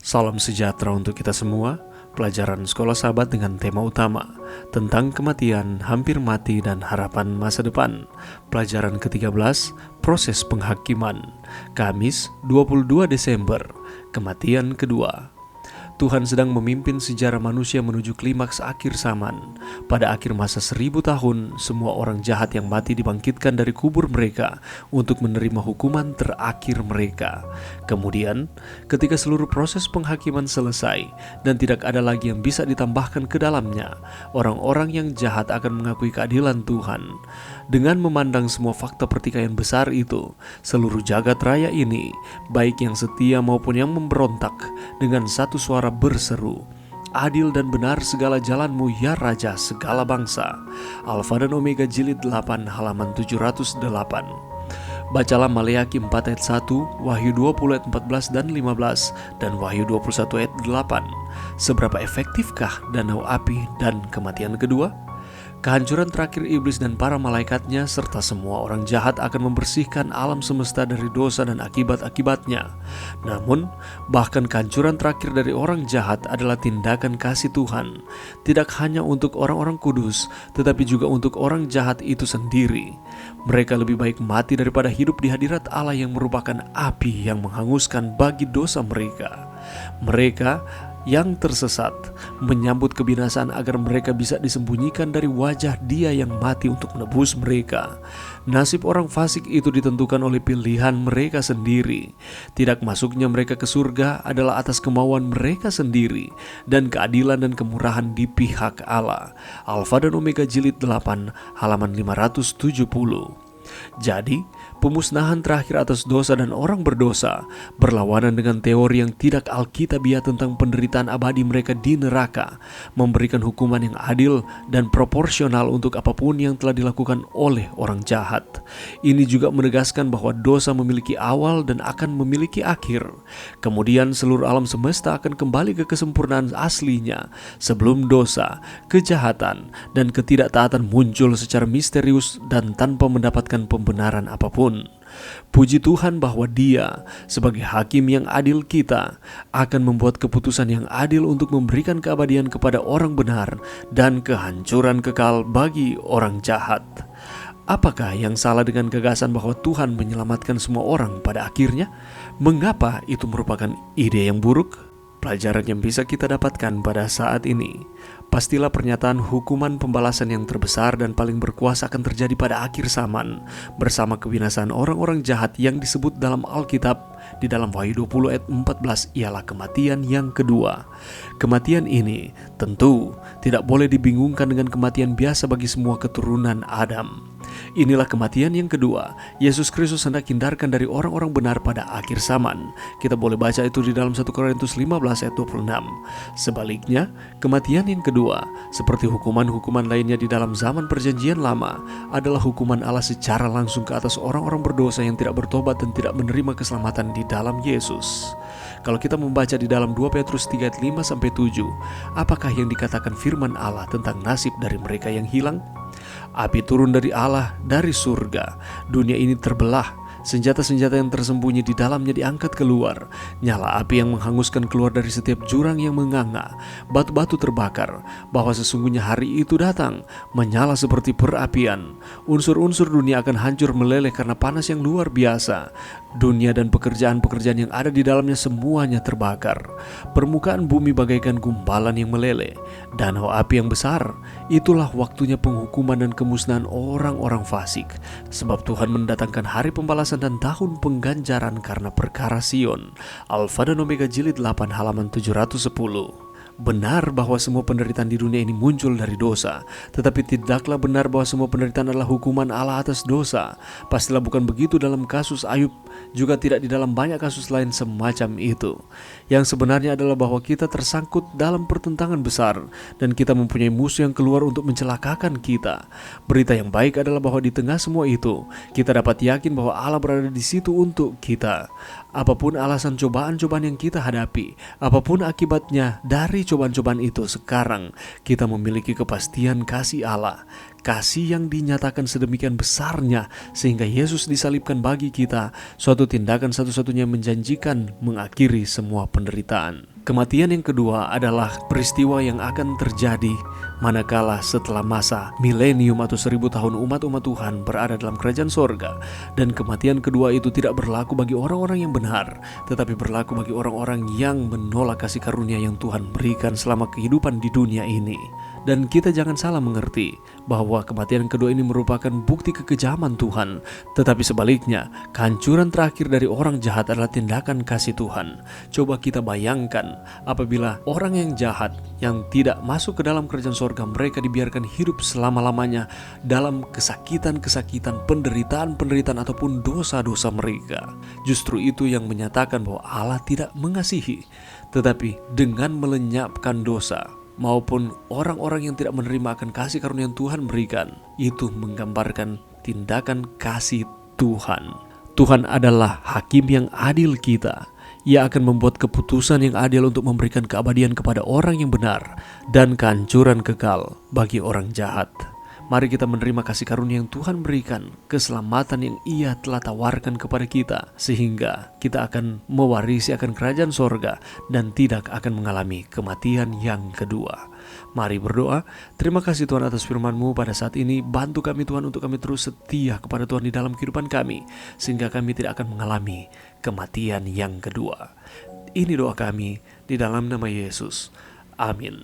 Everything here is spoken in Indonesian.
Salam sejahtera untuk kita semua. Pelajaran Sekolah Sahabat dengan tema utama tentang kematian, hampir mati, dan harapan masa depan. Pelajaran ke-13, proses penghakiman. Kamis 22 Desember, kematian kedua. Tuhan sedang memimpin sejarah manusia menuju klimaks akhir zaman. Pada akhir masa 1000 tahun, semua orang jahat yang mati dibangkitkan dari kubur mereka untuk menerima hukuman terakhir mereka. Kemudian, ketika seluruh proses penghakiman selesai dan tidak ada lagi yang bisa ditambahkan ke dalamnya, orang-orang yang jahat akan mengakui keadilan Tuhan. Dengan memandang semua fakta pertikaian besar itu, seluruh jagat raya ini, baik yang setia maupun yang memberontak, dengan satu suara berseru, "Adil dan benar segala jalanmu ya Raja segala bangsa." Alfa dan Omega jilid 8 halaman 708. Bacalah Maleakhi 4 ayat 1, Wahyu 20 ayat 14 dan 15, dan Wahyu 21 ayat 8. Seberapa efektifkah danau api dan kematian kedua? Kehancuran terakhir iblis dan para malaikatnya serta semua orang jahat akan membersihkan alam semesta dari dosa dan akibat-akibatnya. Namun, bahkan kehancuran terakhir dari orang jahat adalah tindakan kasih Tuhan, tidak hanya untuk orang-orang kudus, tetapi juga untuk orang jahat itu sendiri. Mereka lebih baik mati daripada hidup di hadirat Allah yang merupakan api yang menghanguskan bagi dosa mereka. Mereka yang tersesat menyambut kebinasaan agar mereka bisa disembunyikan dari wajah Dia yang mati untuk menebus mereka. Nasib orang fasik itu ditentukan oleh pilihan mereka sendiri. Tidak masuknya mereka ke surga adalah atas kemauan mereka sendiri, dan keadilan dan kemurahan di pihak Allah. Alfa dan Omega jilid 8 halaman 570. Jadi, pemusnahan terakhir atas dosa dan orang berdosa berlawanan dengan teori yang tidak alkitabiah tentang penderitaan abadi mereka di neraka, memberikan hukuman yang adil dan proporsional untuk apapun yang telah dilakukan oleh orang jahat. Ini juga menegaskan bahwa dosa memiliki awal dan akan memiliki akhir. Kemudian seluruh alam semesta akan kembali ke kesempurnaan aslinya sebelum dosa, kejahatan, dan ketidaktaatan muncul secara misterius dan tanpa mendapatkan pembenaran apapun. Puji Tuhan bahwa Dia sebagai hakim yang adil kita akan membuat keputusan yang adil untuk memberikan keabadian kepada orang benar dan kehancuran kekal bagi orang jahat. Apakah yang salah dengan gagasan bahwa Tuhan menyelamatkan semua orang pada akhirnya? Mengapa itu merupakan ide yang buruk? Pelajaran yang bisa kita dapatkan pada saat ini, pastilah pernyataan hukuman pembalasan yang terbesar dan paling berkuasa akan terjadi pada akhir zaman bersama kebinasaan orang-orang jahat yang disebut dalam Alkitab di dalam Wahyu 20 ayat 14 ialah kematian yang kedua. Kematian ini tentu tidak boleh dibingungkan dengan kematian biasa bagi semua keturunan Adam. Inilah kematian yang kedua Yesus Kristus hendak hindarkan dari orang-orang benar pada akhir zaman. Kita boleh baca itu di dalam 1 Korintus 15 ayat 26. Sebaliknya, kematian yang kedua, seperti hukuman-hukuman lainnya di dalam zaman perjanjian lama, adalah hukuman Allah secara langsung ke atas orang-orang berdosa yang tidak bertobat dan tidak menerima keselamatan di dalam Yesus. Kalau kita membaca di dalam 2 Petrus 3 ayat 5-7, apakah yang dikatakan firman Allah tentang nasib dari mereka yang hilang? Api turun dari Allah, dari surga. Dunia ini terbelah. Senjata-senjata yang tersembunyi di dalamnya diangkat keluar. Nyala api yang menghanguskan keluar dari setiap jurang yang menganga. Batu-batu terbakar. Bahwa sesungguhnya hari itu datang, menyala seperti perapian. Unsur-unsur dunia akan hancur meleleh karena panas yang luar biasa. Dunia dan pekerjaan-pekerjaan yang ada di dalamnya semuanya terbakar. Permukaan bumi bagaikan gumpalan yang meleleh. Danau api yang besar. Itulah waktunya penghukuman dan kemusnahan orang-orang fasik. Sebab Tuhan mendatangkan hari pembalasan dan tahun pengganjaran karena perkara Sion. Alfa dan Omega jilid 8 halaman 710. Benar bahwa semua penderitaan di dunia ini muncul dari dosa, tetapi tidaklah benar bahwa semua penderitaan adalah hukuman Allah atas dosa. Pastilah bukan begitu dalam kasus Ayub, juga tidak di dalam banyak kasus lain semacam itu. Yang sebenarnya adalah bahwa kita tersangkut dalam pertentangan besar dan kita mempunyai musuh yang keluar untuk mencelakakan kita. Berita yang baik adalah bahwa di tengah semua itu, kita dapat yakin bahwa Allah berada di situ untuk kita. Apapun alasan cobaan-cobaan yang kita hadapi, apapun akibatnya dari cobaan-cobaan itu, sekarang kita memiliki kepastian kasih Allah. Kasih yang dinyatakan sedemikian besarnya sehingga Yesus disalibkan bagi kita, suatu tindakan satu-satunya menjanjikan mengakhiri semua penderitaan. Kematian yang kedua adalah peristiwa yang akan terjadi manakala setelah masa milenium atau 1000 tahun umat-umat Tuhan berada dalam kerajaan sorga. Dan kematian kedua itu tidak berlaku bagi orang-orang yang benar, tetapi berlaku bagi orang-orang yang menolak kasih karunia yang Tuhan berikan selama kehidupan di dunia ini. Dan kita jangan salah mengerti bahwa kematian kedua ini merupakan bukti kekejaman Tuhan, tetapi sebaliknya, kehancuran terakhir dari orang jahat adalah tindakan kasih Tuhan. Coba kita bayangkan apabila orang yang jahat yang tidak masuk ke dalam kerajaan sorga, mereka dibiarkan hidup selama-lamanya dalam kesakitan-kesakitan, penderitaan-penderitaan ataupun dosa-dosa mereka. Justru itu yang menyatakan bahwa Allah tidak mengasihi, tetapi dengan melenyapkan dosa maupun orang-orang yang tidak menerima akan kasih karunia yang Tuhan berikan, itu menggambarkan tindakan kasih Tuhan. Tuhan adalah hakim yang adil kita. Ia akan membuat keputusan yang adil untuk memberikan keabadian kepada orang yang benar dan kehancuran kekal bagi orang jahat. Mari kita menerima kasih karunia yang Tuhan berikan, keselamatan yang Ia telah tawarkan kepada kita, sehingga kita akan mewarisi akan kerajaan sorga dan tidak akan mengalami kematian yang kedua. Mari berdoa. Terima kasih Tuhan atas firman-Mu pada saat ini. Bantu kami Tuhan untuk kami terus setia kepada Tuhan di dalam kehidupan kami, sehingga kami tidak akan mengalami kematian yang kedua. Ini doa kami di dalam nama Yesus. Amin.